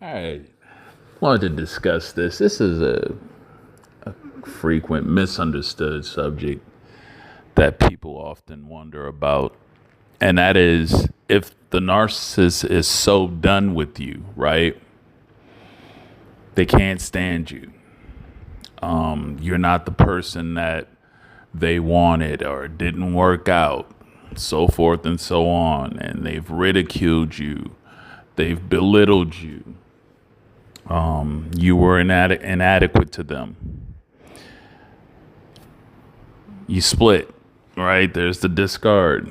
I wanted to discuss this. This is a frequent misunderstood subject that people often wonder about. And that is if the narcissist is so done with you, right? They can't stand you. You're not the person that they wanted or it didn't work out, so forth and so on. And they've ridiculed you, they've belittled you. You were inadequate to them. You split, right? There's the discard.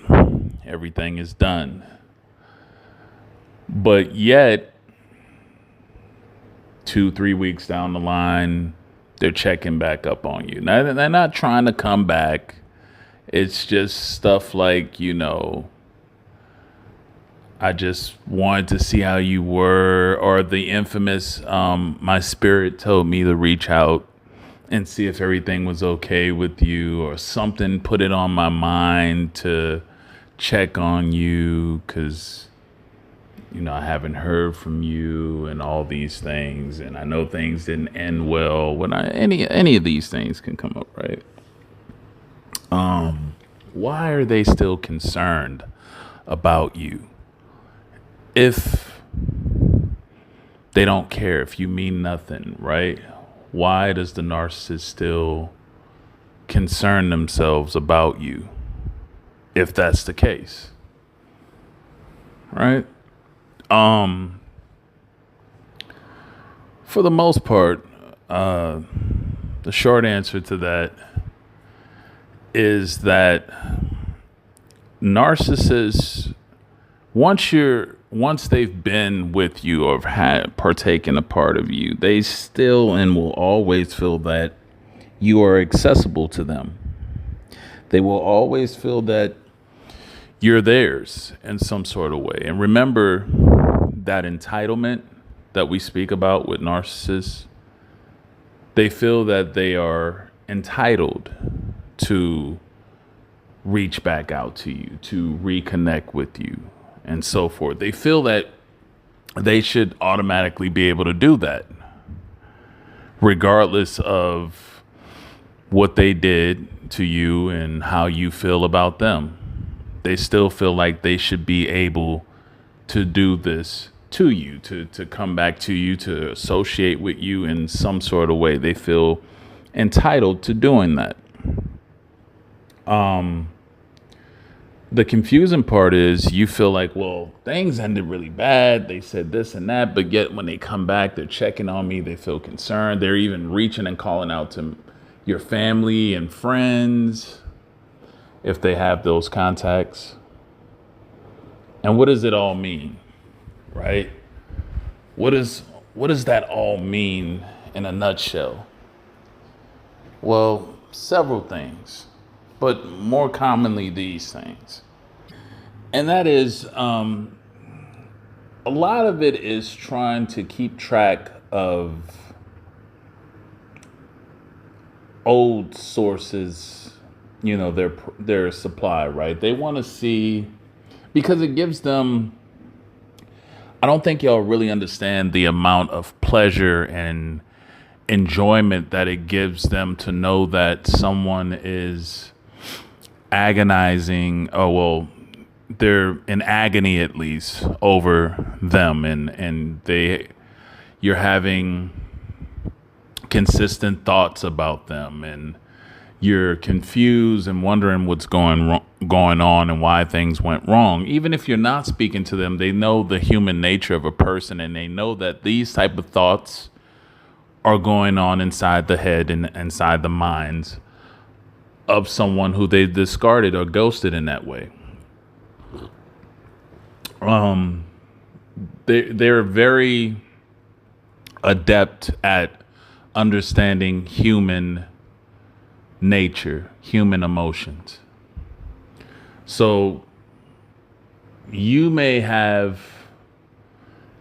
Everything is done. But yet, 2, 3 weeks down the line, they're checking back up on you. Now, they're not trying to come back. It's just stuff like, I just wanted to see how you were, or the infamous, my spirit told me to reach out and see if everything was okay with you, or something put it on my mind to check on you because I haven't heard from you and all these things, and I know things didn't end well. When any of these things can come up, right? Why are they still concerned about you if they don't care, if you mean nothing, right? Why does the narcissist still concern themselves about you if that's the case, right? For the most part, the short answer to that is that narcissists, once they've been with you or had partaken a part of you, they still and will always feel that you are accessible to them. They will always feel that you're theirs in some sort of way. And remember that entitlement that we speak about with narcissists, they feel that they are entitled to reach back out to you, to reconnect with you, and so forth. They feel that they should automatically be able to do that, regardless of what they did to you and how you feel about them. They still feel like they should be able to do this to you, to come back to you, to associate with you in some sort of way. They feel entitled to doing that. The confusing part is you feel like, well, things ended really bad. They said this and that, but yet when they come back, they're checking on me. They feel concerned. They're even reaching and calling out to your family and friends if they have those contacts. And what does it all mean, right? What does that all mean in a nutshell? Well, several things, but more commonly these things. And that is, a lot of it is trying to keep track of old sources, their supply, right? They want to see, because it gives them, I don't think y'all really understand the amount of pleasure and enjoyment that it gives them to know that someone is agonizing, they're in agony at least over them, and you're having consistent thoughts about them, and you're confused and wondering what's going on and why things went wrong. Even if you're not speaking to them, they know the human nature of a person, and they know that these type of thoughts are going on inside the head and inside the minds of someone who they discarded or ghosted in that way. They're very adept at understanding human nature, human emotions. So you may have,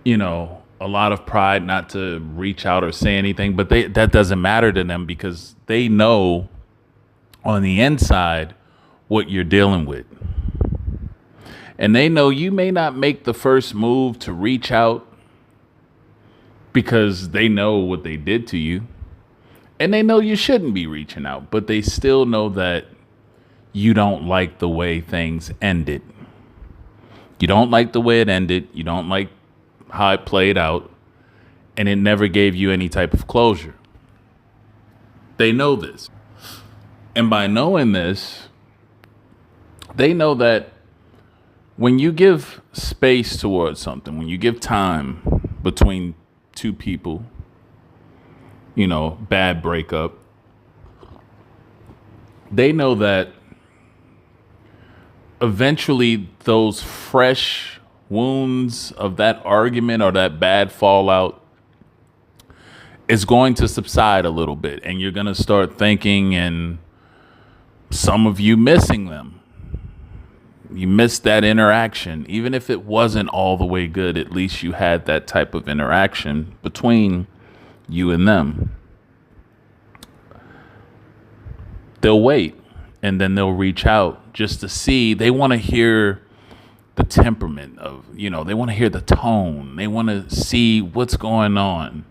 a lot of pride not to reach out or say anything, but that doesn't matter to them because they know on the inside what you're dealing with. And they know you may not make the first move to reach out, because they know what they did to you and they know you shouldn't be reaching out, but they still know that you don't like the way things ended. You don't like the way it ended. You don't like how it played out, and it never gave you any type of closure. They know this. And by knowing this, they know that when you give space towards something, when you give time between two people, bad breakup, they know that eventually those fresh wounds of that argument or that bad fallout is going to subside a little bit, and you're going to start thinking, and some of you missing them. You missed that interaction. Even if it wasn't all the way good, at least you had that type of interaction between you and them. They'll wait, and then they'll reach out just to see. They want to hear the temperament of, they want to hear the tone. They want to see what's going on.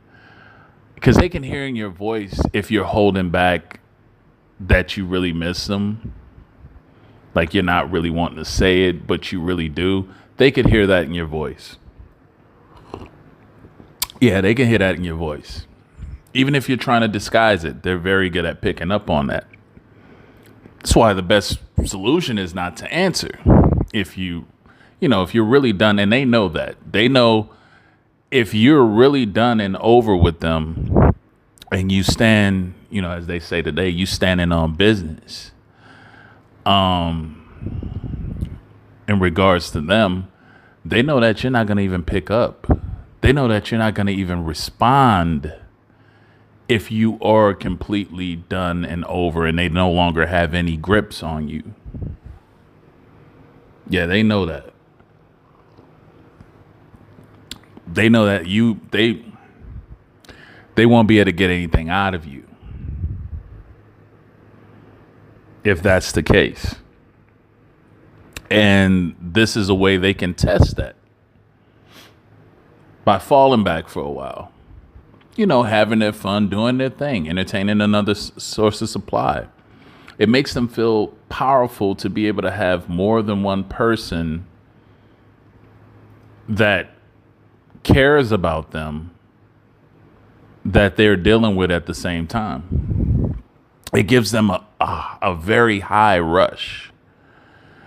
Because they can hear in your voice if you're holding back that you really miss them. Like you're not really wanting to say it, but you really do. They could hear that in your voice. Yeah, they can hear that in your voice. Even if you're trying to disguise it, they're very good at picking up on that. That's why the best solution is not to answer. If you're really done, and they know that. They know if you're really done and over with them, and you stand, as they say today, you standing on business. In regards to them, they know that you're not going to even pick up. They know that you're not going to even respond if you are completely done and over and they no longer have any grips on you. Yeah, they know that. They know that they won't be able to get anything out of you if that's the case. And this is a way they can test that by falling back for a while, having their fun, doing their thing, entertaining another source of supply. It makes them feel powerful to be able to have more than one person that cares about them that they're dealing with at the same time. It gives them a very high rush.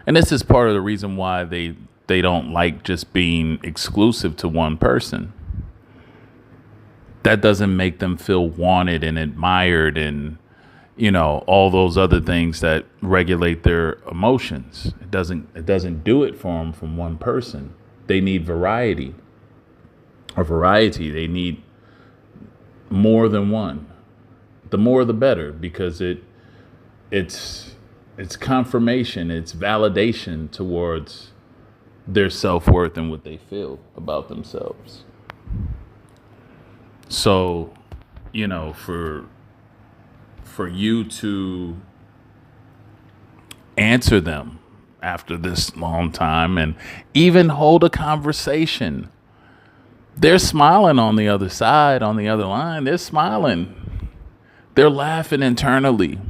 And this is part of the reason why they don't like just being exclusive to one person. That doesn't make them feel wanted and admired and, all those other things that regulate their emotions. It doesn't do it for them from one person. They need variety. They need more than one. The more the better, because it's confirmation, it's validation towards their self-worth and what they feel about themselves. So, for you to answer them after this long time and even hold a conversation, they're smiling on the other side, on the other line. They're smiling. They're laughing internally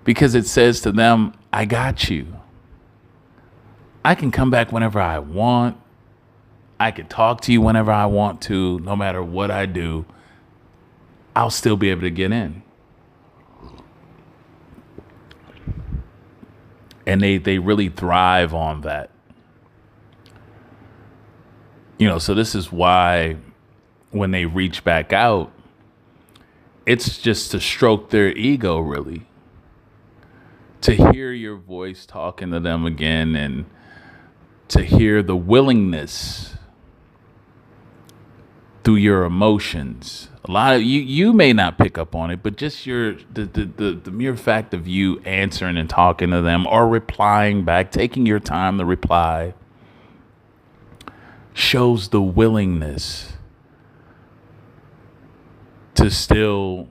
because it says to them, I got you. I can come back whenever I want. I can talk to you whenever I want to. No matter what I do, I'll still be able to get in. And they really thrive on that. So this is why when they reach back out, it's just to stroke their ego, really. To hear your voice talking to them again and to hear the willingness through your emotions. A lot of you may not pick up on it, but just the mere fact of you answering and talking to them or replying back, taking your time to reply, shows the willingness to still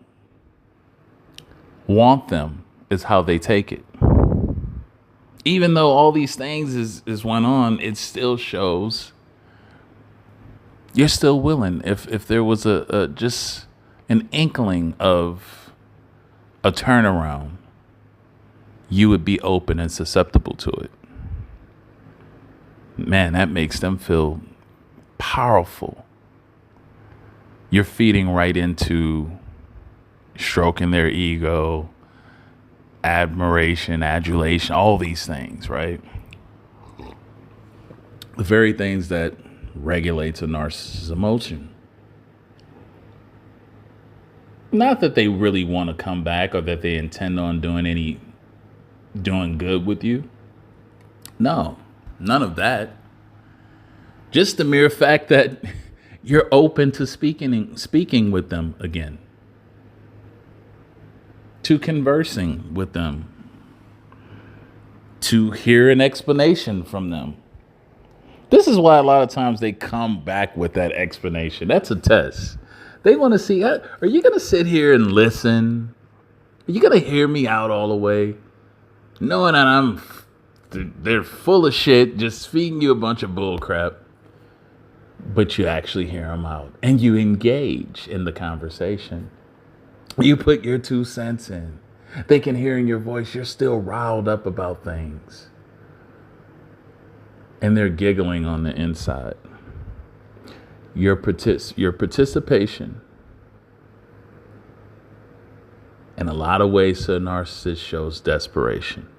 want them, is how they take it. Even though all these things is went on, it still shows You're still willing. If there was a just an inkling of a turnaround, you would be open and susceptible to it. Man, that makes them feel powerful. You're feeding right into stroking their ego, admiration, adulation, all these things, right? The very things that regulates a narcissist's emotion. Not that they really want to come back or that they intend on doing good with you. No, none of that. Just the mere fact that you're open to speaking with them again, to conversing with them, to hear an explanation from them. This is why a lot of times they come back with that explanation. That's a test. They want to see, are you going to sit here and listen? Are you going to hear me out all the way? Knowing that they're full of shit, just feeding you a bunch of bull crap. But you actually hear them out and you engage in the conversation. You put your 2 cents in. They can hear in your voice you're still riled up about things. And they're giggling on the inside. Your participation in a lot of ways to a narcissist shows desperation.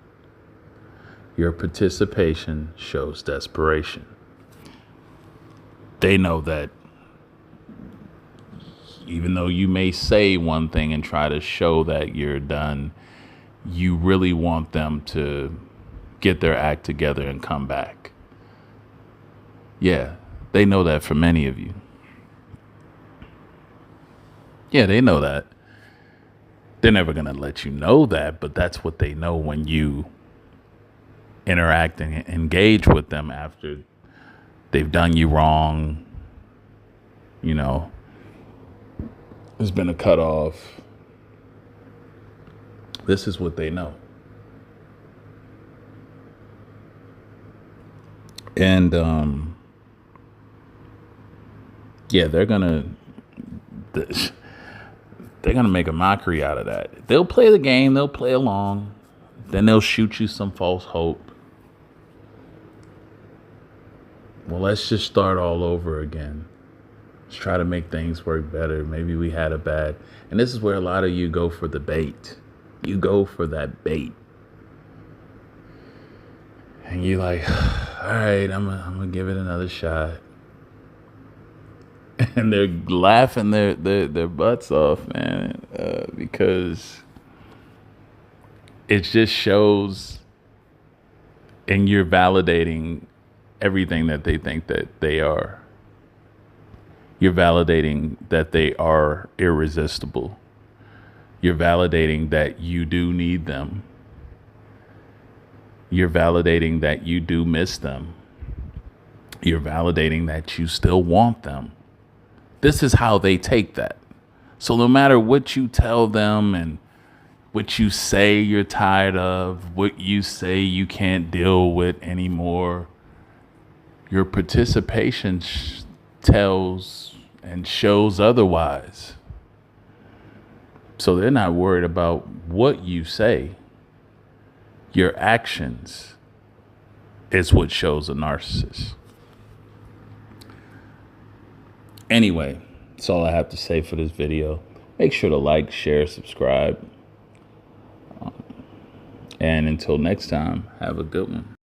Your participation shows desperation. They know that even though you may say one thing and try to show that you're done, you really want them to get their act together and come back. Yeah, they know that for many of you. Yeah, they know that. They're never going to let you know that, but that's what they know when you interact and engage with them after they've done you wrong. You know, there's been a cutoff. This is what they know. And, yeah, they're gonna make a mockery out of that. They'll play the game, they'll play along, then they'll shoot you some false hope. Well, let's just start all over again. Let's try to make things work better. Maybe we had a bad, and this is where a lot of you go for the bait. You go for that bait. And you're like, all right, I'm gonna give it another shot. And they're laughing their butts off, man, because it just shows, and you're validating everything that they think that they are. You're validating that they are irresistible. You're validating that you do need them. You're validating that you do miss them. You're validating that you still want them. This is how they take that. So no matter what you tell them and what you say you're tired of, what you say you can't deal with anymore, your participation tells and shows otherwise. So they're not worried about what you say. Your actions is what shows a narcissist. Anyway, that's all I have to say for this video. Make sure to like, share, subscribe. And until next time, have a good one.